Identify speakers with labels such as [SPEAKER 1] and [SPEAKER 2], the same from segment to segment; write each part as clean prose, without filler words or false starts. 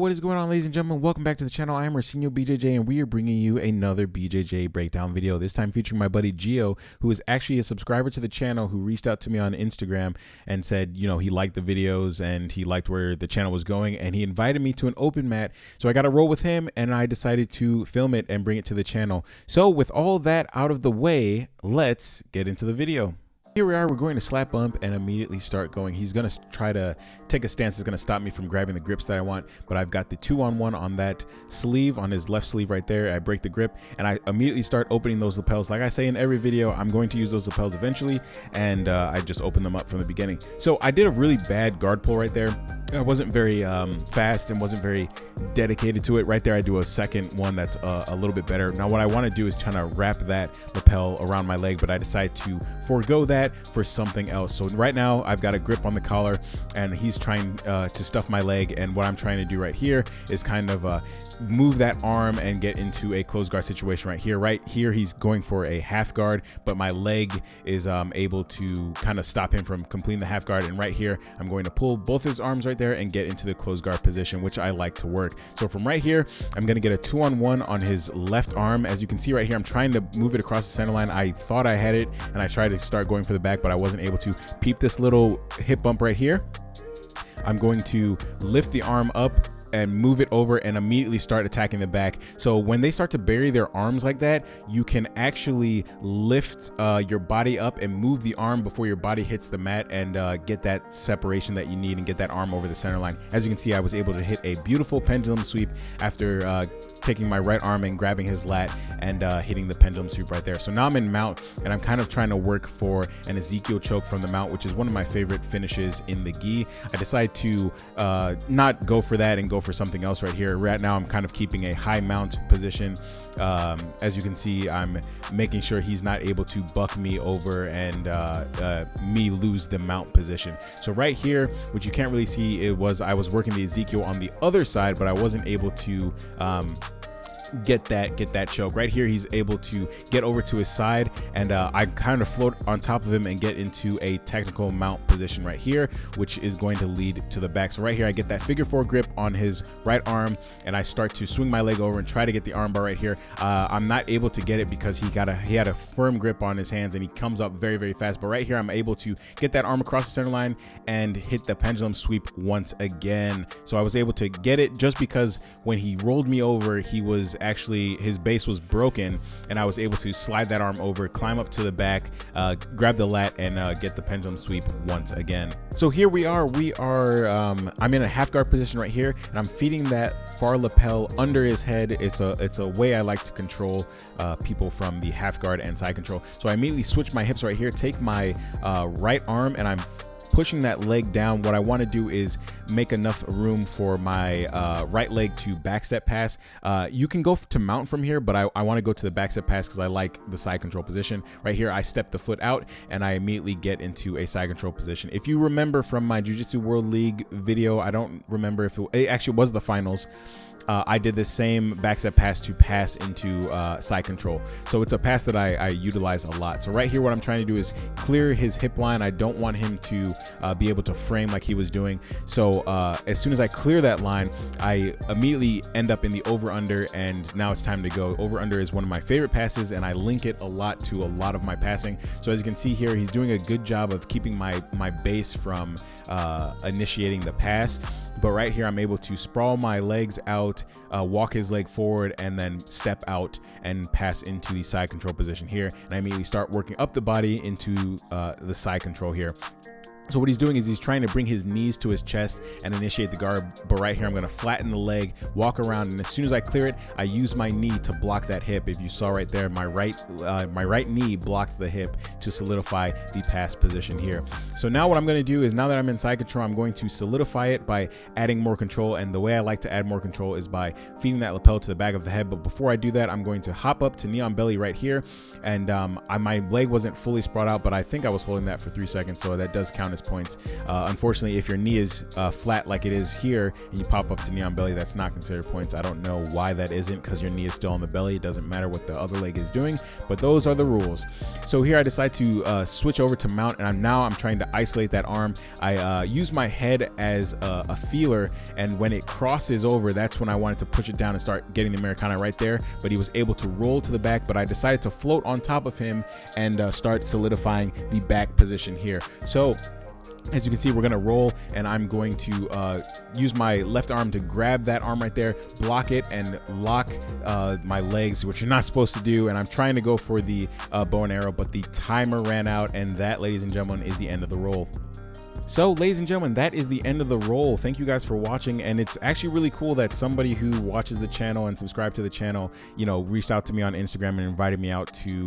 [SPEAKER 1] what is going on, ladies and gentlemen? Welcome back to the channel. I am Arsenio BJJ, and we are bringing you another BJJ breakdown video, this time featuring my buddy Gio, who is actually a subscriber to the channel, who reached out to me on Instagram and said, you know, he liked the videos and he liked where the channel was going, and he invited me to an open mat. So I got to roll with him, and I decided to film it and bring it to the channel. So with all that out of the way, let's get into the video. Here we are, we're going to slap bump and immediately start going. He's going to try to take a stance that's going to stop me from grabbing the grips that I want, but I've got the 2-on-1 on that sleeve, on his left sleeve right there. I break the grip and I immediately start opening those lapels. Like I say in every video, I'm going to use those lapels eventually, and I just open them up from the beginning. So I did a really bad guard pull right there. I wasn't very fast and wasn't very dedicated to it. Right there, I do a second one that's a little bit better. Now what I want to do is try to wrap that lapel around my leg, but I decide to forego that for something else. So right now I've got a grip on the collar and he's trying to stuff my leg, and what I'm trying to do right here is kind of move that arm and get into a closed guard situation right here. Right here he's going for a half guard, but my leg is able to kind of stop him from completing the half guard, and right here I'm going to pull both his arms right there and get into the closed guard position, which I like to work. So from right here I'm going to get a 2-on-1 on his left arm. As you can see right here, I'm trying to move it across the center line. I thought I had it and I tried to start going for the back, but I wasn't able to. Peep this little hip bump right here. I'm going to lift the arm up and move it over and immediately start attacking the back. So when they start to bury their arms like that, you can actually lift your body up and move the arm before your body hits the mat, and get that separation that you need and get that arm over the center line. As you can see, I was able to hit a beautiful pendulum sweep after taking my right arm and grabbing his lat and hitting the pendulum sweep right there. So now I'm in mount, and I'm kind of trying to work for an Ezekiel choke from the mount, which is one of my favorite finishes in the gi. I decide to not go for that and go for something else right here. Right now I'm kind of keeping a high mount position. As you can see, I'm making sure he's not able to buck me over and me lose the mount position. So right here, which you can't really see, I was working the Ezekiel on the other side, but I wasn't able to get that choke. Right here he's able to get over to his side, and I kind of float on top of him and get into a technical mount position right here, which is going to lead to the back. So right here I get that figure 4 grip on his right arm, and I start to swing my leg over and try to get the arm bar right here. I'm not able to get it because he had a firm grip on his hands, and he comes up very, very fast. But right here I'm able to get that arm across the center line and hit the pendulum sweep once again. So I was able to get it just because when he rolled me over, his base was broken, and I was able to slide that arm over, climb up to the back, grab the lat, and get the pendulum sweep once again. So here we are. I'm in a half guard position right here, and I'm feeding that far lapel under his head. It's a way I like to control people from the half guard and side control. So I immediately switch my hips right here, take my right arm, and I'm pushing that leg down. What I want to do is make enough room for my right leg to backstep pass. You can go to mount from here, but I want to go to the backstep pass because I like the side control position. Right here I step the foot out and I immediately get into a side control position. If you remember from my Jiu-Jitsu World League video, I don't remember if it actually was the finals, I did the same backstep pass to pass into side control. So it's a pass that I utilize a lot. So right here what I'm trying to do is clear his hip line. I don't want him to be able to frame like he was doing. So as soon as I clear that line, I immediately end up in the over-under, and now it's time to go. Over-under is one of my favorite passes, and I link it a lot to a lot of my passing. So as you can see here, he's doing a good job of keeping my base from initiating the pass. But right here I'm able to sprawl my legs out, walk his leg forward, and then step out and pass into the side control position here. And I immediately start working up the body into the side control here. So what he's doing is he's trying to bring his knees to his chest and initiate the guard. But right here, I'm going to flatten the leg, walk around, and as soon as I clear it, I use my knee to block that hip. If you saw right there, my right knee blocked the hip to solidify the pass position here. So now what I'm going to do is, now that I'm in side control, I'm going to solidify it by adding more control. And the way I like to add more control is by feeding that lapel to the back of the head. But before I do that, I'm going to hop up to knee on belly right here. And my leg wasn't fully sprawled out, but I think I was holding that for 3 seconds, so that does count minus points. Unfortunately, if your knee is flat like it is here and you pop up to knee on belly, that's not considered points. I don't know why that isn't, because your knee is still on the belly. It doesn't matter what the other leg is doing, but those are the rules. So here I decide to switch over to mount, and I'm trying to isolate that arm. I use my head as a feeler, and when it crosses over, that's when I wanted to push it down and start getting the Americana right there, but he was able to roll to the back, but I decided to float on top of him and start solidifying the back position here. So as you can see, we're gonna roll, and I'm going to use my left arm to grab that arm right there, block it, and lock my legs, which you're not supposed to do. And I'm trying to go for the bow and arrow, but the timer ran out, and that, ladies and gentlemen, is the end of the roll. So, ladies and gentlemen, that is the end of the roll. Thank you guys for watching, and it's actually really cool that somebody who watches the channel and subscribed to the channel, you know, reached out to me on Instagram and invited me out to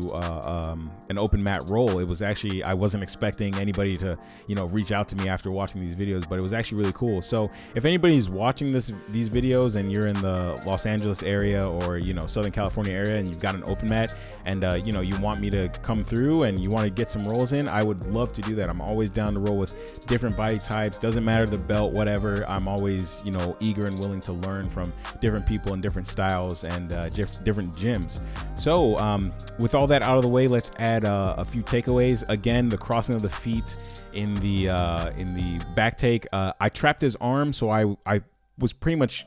[SPEAKER 1] an open mat roll. It was actually, I wasn't expecting anybody to, you know, reach out to me after watching these videos, but it was actually really cool. So if anybody's watching these videos and you're in the Los Angeles area or, you know, Southern California area, and you've got an open mat and, you know, you want me to come through and you want to get some rolls in, I would love to do that. I'm always down to roll with different body types. Doesn't matter the belt, whatever. I'm always, you know, eager and willing to learn from different people and different styles and different gyms. So with all that out of the way, let's add a few takeaways. Again, the crossing of the feet in the back take. I trapped his arm, so I was pretty much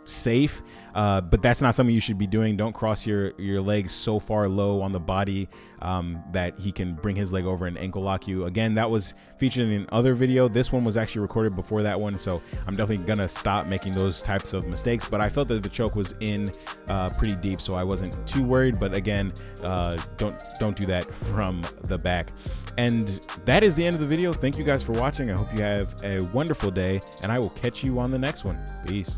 [SPEAKER 1] safe, but that's not something you should be doing. Don't cross your legs so far low on the body that he can bring his leg over and ankle lock you. Again, that was featured in other video. This one was actually recorded before that one, so I'm definitely gonna stop making those types of mistakes. But I felt that the choke was in pretty deep, so I wasn't too worried. But again, don't do that from the back. And that is the end of the video. Thank you guys for watching. I hope you have a wonderful day, and I will catch you on the next one. Peace.